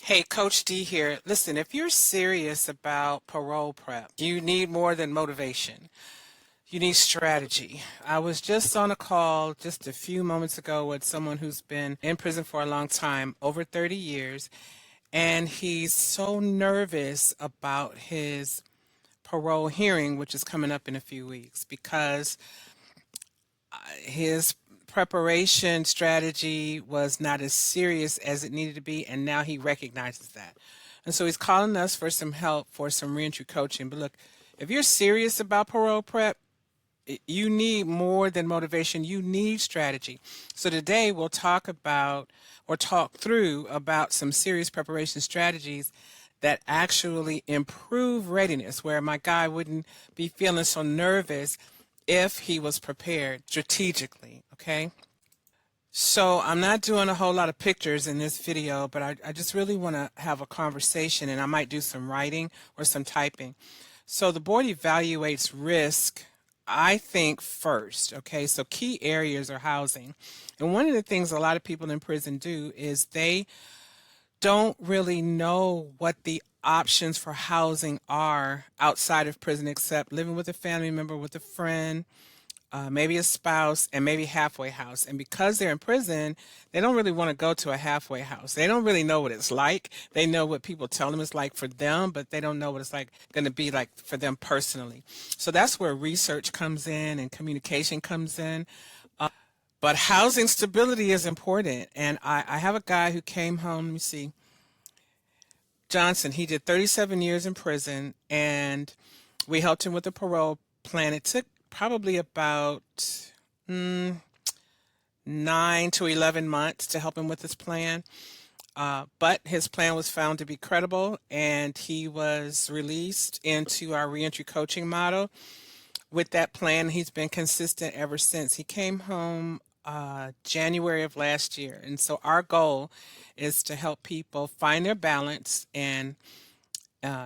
Hey, Coach D here. Listen, if you're serious about parole prep, you need more than motivation. You need strategy. I was just on a call just a few moments ago with someone who's been in prison for a long time, over 30 years, and he's so nervous about his parole hearing, which is coming up in a few weeks, because his preparation strategy was not as serious as it needed to be, and now he recognizes that. And so he's calling us for some help for some reentry coaching. But look, if you're serious about parole prep, you need more than motivation. You need strategy. So today we'll talk about or talk through about some serious preparation strategies that actually improve readiness, where my guy wouldn't be feeling so nervous if he was prepared strategically, okay? So I'm not doing a whole lot of pictures in this video, but I just really want to have a conversation, and I might do some writing or some typing. So the board evaluates risk, I think, first, okay? So key areas are housing. And one of the things a lot of people in prison do is they don't really know what the options for housing are outside of prison, except living with a family member, with a friend, maybe a spouse, and maybe halfway house. And because they're in prison, they don't really want to go to a halfway house. They don't really know what it's like. They know what people tell them it's like for them, but they don't know what it's like going to be like for them personally. So that's where research comes in and communication comes in. But housing stability is important. And I have a guy who came home, let me see, Johnson. He did 37 years in prison, and we helped him with the parole plan. It took probably about 9 to 11 months to help him with his plan. But his plan was found to be credible, and he was released into our reentry coaching model. With that plan, he's been consistent ever since. He came home January of last year. And so our goal is to help people find their balance and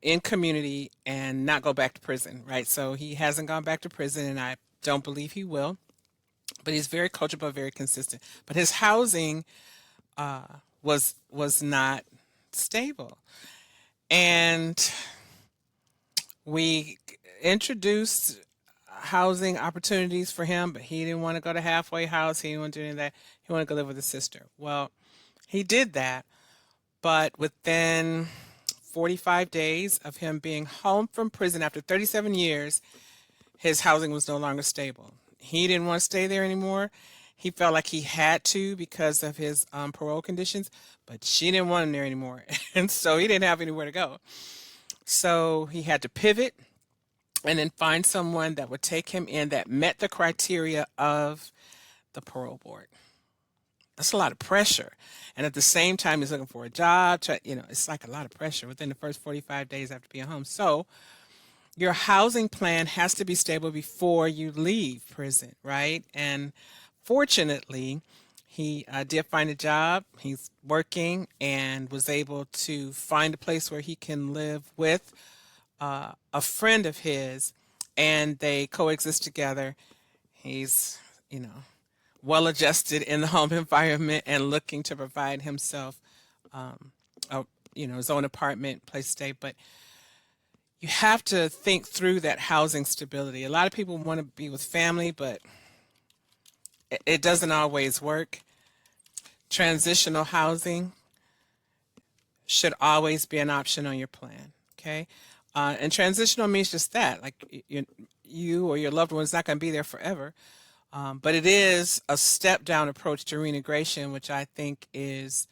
in community and not go back to prison, right? So he hasn't gone back to prison, and I don't believe he will. But he's very coachable, very consistent. But his housing was not stable, and we introduced housing opportunities for him, but he didn't want to go to halfway house. He didn't want to do any of that. He wanted to go live with his sister. Well, he did that, but within 45 days of him being home from prison after 37 years, his housing was no longer stable. He didn't want to stay there anymore. He felt like he had to because of his parole conditions, but she didn't want him there anymore. And so he didn't have anywhere to go. So he had to pivot and then find someone that would take him in that met the criteria of the parole board. That's a lot of pressure. And at the same time, he's looking for a job. It's like a lot of pressure within the first 45 days after being home. So your housing plan has to be stable before you leave prison, right? And fortunately, he did find a job. He's working and was able to find a place where he can live with a friend of his, and they coexist together. He's, well adjusted in the home environment and looking to provide himself, a, his own apartment, place to stay. But you have to think through that housing stability. A lot of people want to be with family, but it doesn't always work. Transitional housing should always be an option on your plan, okay? And transitional means just that, like you or your loved one's not going to be there forever. But it is a step down approach to reintegration, which I think is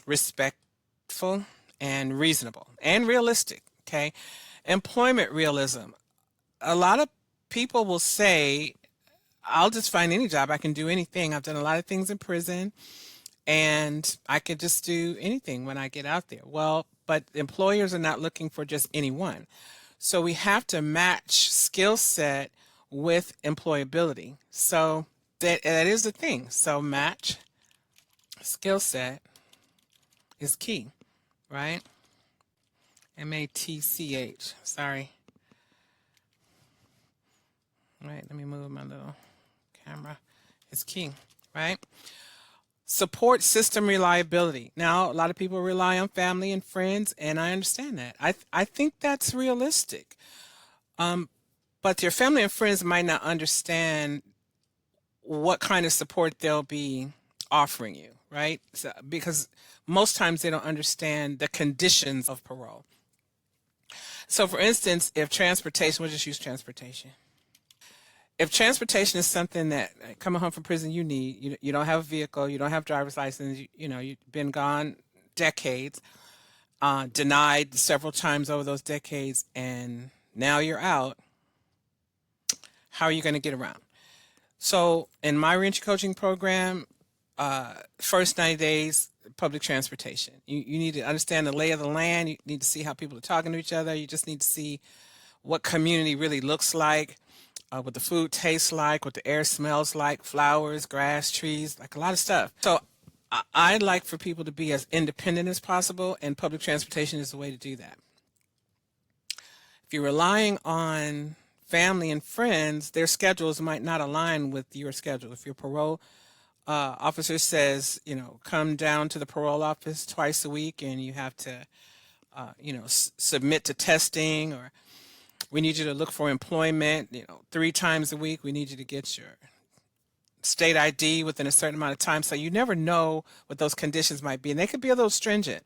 respectful and reasonable and realistic, okay? Employment realism. A lot of people will say, I'll just find any job. I can do anything. I've done a lot of things in prison, and I can just do anything when I get out there. Well, but employers are not looking for just anyone. So we have to match skill set with employability. So that is the thing. So match skill set is key, right? MATCH. Sorry. All right, let me move my little camera. It's key, right? Support system reliability. Now, a lot of people rely on family and friends, and I understand that. I think that's realistic. But your family and friends might not understand what kind of support they'll be offering you, right? So, because most times they don't understand the conditions of parole. So, for instance, if transportation, we'll just use transportation. If transportation is something that coming home from prison you need, you don't have a vehicle, you don't have driver's license, you've been gone decades, denied several times over those decades, and now you're out. How are you going to get around? So in my reentry coaching program, first 90 days, public transportation. You need to understand the lay of the land. You need to see how people are talking to each other. You just need to see what community really looks like, what the food tastes like, what the air smells like, flowers, grass, trees, like a lot of stuff. So I'd like for people to be as independent as possible, and public transportation is the way to do that. If you're relying on family and friends, their schedules might not align with your schedule. If your parole officer says, come down to the parole office twice a week and you have to, submit to testing, or we need you to look for employment, 3 times a week, we need you to get your state ID within a certain amount of time. So you never know what those conditions might be, and they could be a little stringent.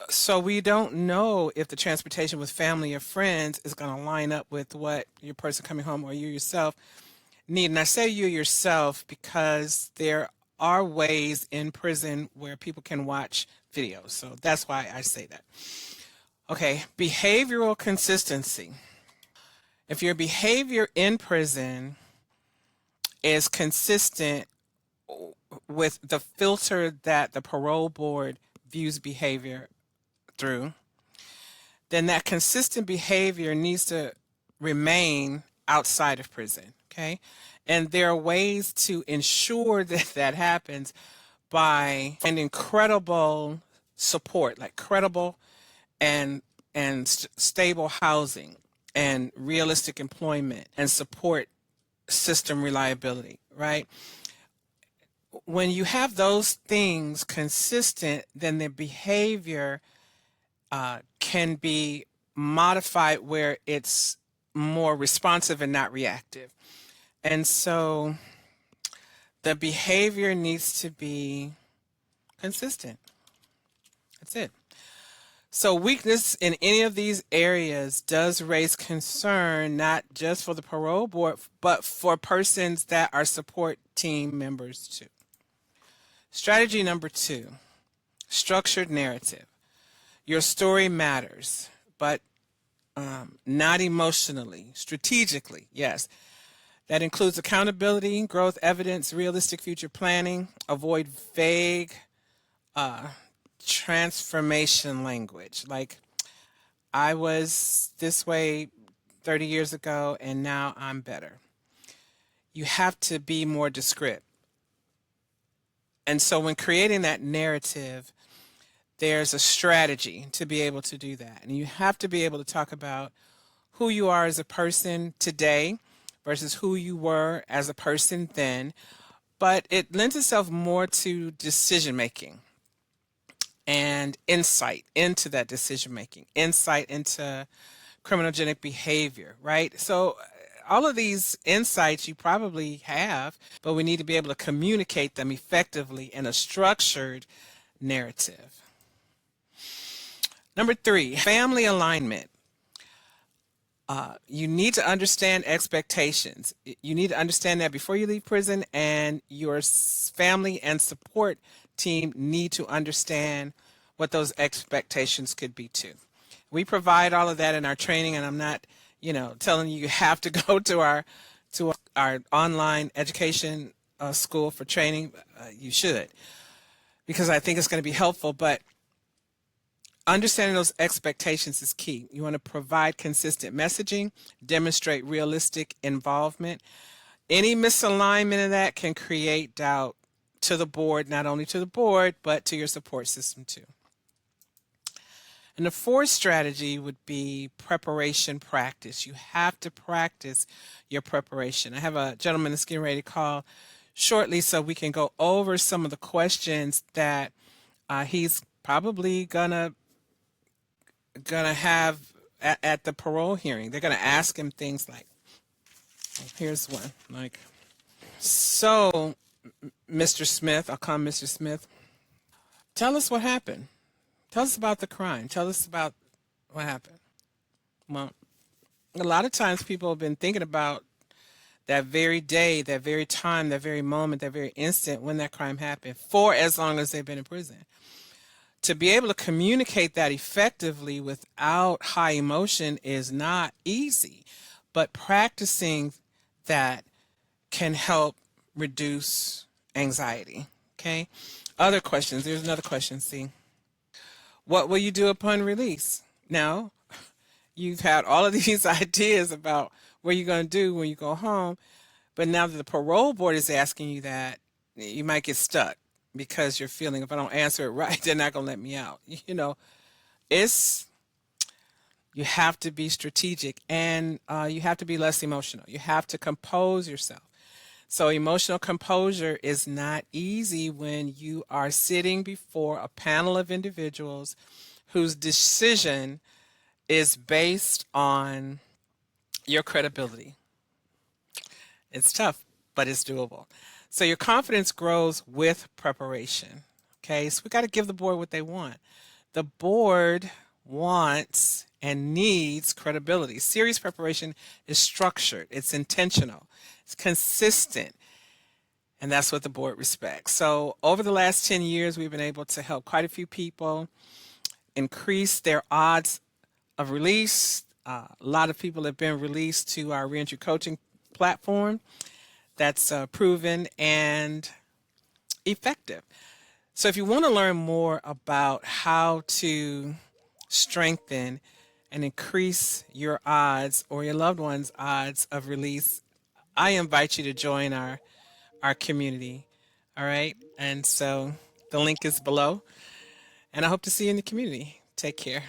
So we don't know if the transportation with family or friends is going to line up with what your person coming home or you yourself need. And I say you yourself because there are ways in prison where people can watch videos. So that's why I say that. Okay, behavioral consistency. If your behavior in prison is consistent with the filter that the parole board views behavior through, then that consistent behavior needs to remain outside of prison, okay? And there are ways to ensure that that happens by finding credible support, like credible and stable housing and realistic employment and support system reliability, right? When you have those things consistent, then the behavior can be modified where it's more responsive and not reactive. And so the behavior needs to be consistent. That's it. So weakness in any of these areas does raise concern, not just for the parole board, but for persons that are support team members too. Strategy number 2, structured narrative. Your story matters, but not emotionally, strategically, yes. That includes accountability, growth evidence, realistic future planning. Avoid vague transformation language. Like, I was this way 30 years ago and now I'm better. You have to be more descriptive. And so when creating that narrative, there's a strategy to be able to do that. And you have to be able to talk about who you are as a person today versus who you were as a person then. But it lends itself more to decision making and insight into that decision making, insight into criminogenic behavior, right? So all of these insights you probably have, but we need to be able to communicate them effectively in a structured narrative. Number 3, family alignment. You need to understand expectations. You need to understand that before you leave prison, and your family and support team need to understand what those expectations could be too. We provide all of that in our training, and I'm not, telling you have to go to our online education school for training. You should, because I think it's going to be helpful, but understanding those expectations is key. You want to provide consistent messaging, demonstrate realistic involvement. Any misalignment of that can create doubt to the board, not only to the board, but to your support system too. And the 4th strategy would be preparation practice. You have to practice your preparation. I have a gentleman that's getting ready to call shortly so we can go over some of the questions that he's probably gonna have at the parole hearing. They're gonna ask him things like, here's one, like, so, Mr. Smith, I'll call him Mr. Smith. Tell us what happened. Tell us about the crime. Tell us about what happened. Well, a lot of times people have been thinking about that very day, that very time, that very moment, that very instant when that crime happened for as long as they've been in prison. To be able to communicate that effectively without high emotion is not easy, but practicing that can help reduce anxiety. Okay. Other questions. There's another question. See, what will you do upon release? Now, you've had all of these ideas about what you're going to do when you go home, but now that the parole board is asking you that, you might get stuck because you're feeling if I don't answer it right, they're not going to let me out. You know, it's you have to be strategic and you have to be less emotional. You have to compose yourself. So emotional composure is not easy when you are sitting before a panel of individuals whose decision is based on your credibility. It's tough, but it's doable. So your confidence grows with preparation. Okay, so we got to give the board what they want. The board wants and needs credibility. Serious preparation is structured, it's intentional, it's consistent, and that's what the board respects. So over the last 10 years, we've been able to help quite a few people increase their odds of release. A lot of people have been released to our reentry coaching platform that's proven and effective. So if you want to learn more about how to strengthen and increase your odds or your loved one's odds of release, I invite you to join our community. All right. And so the link is below. And I hope to see you in the community. Take care.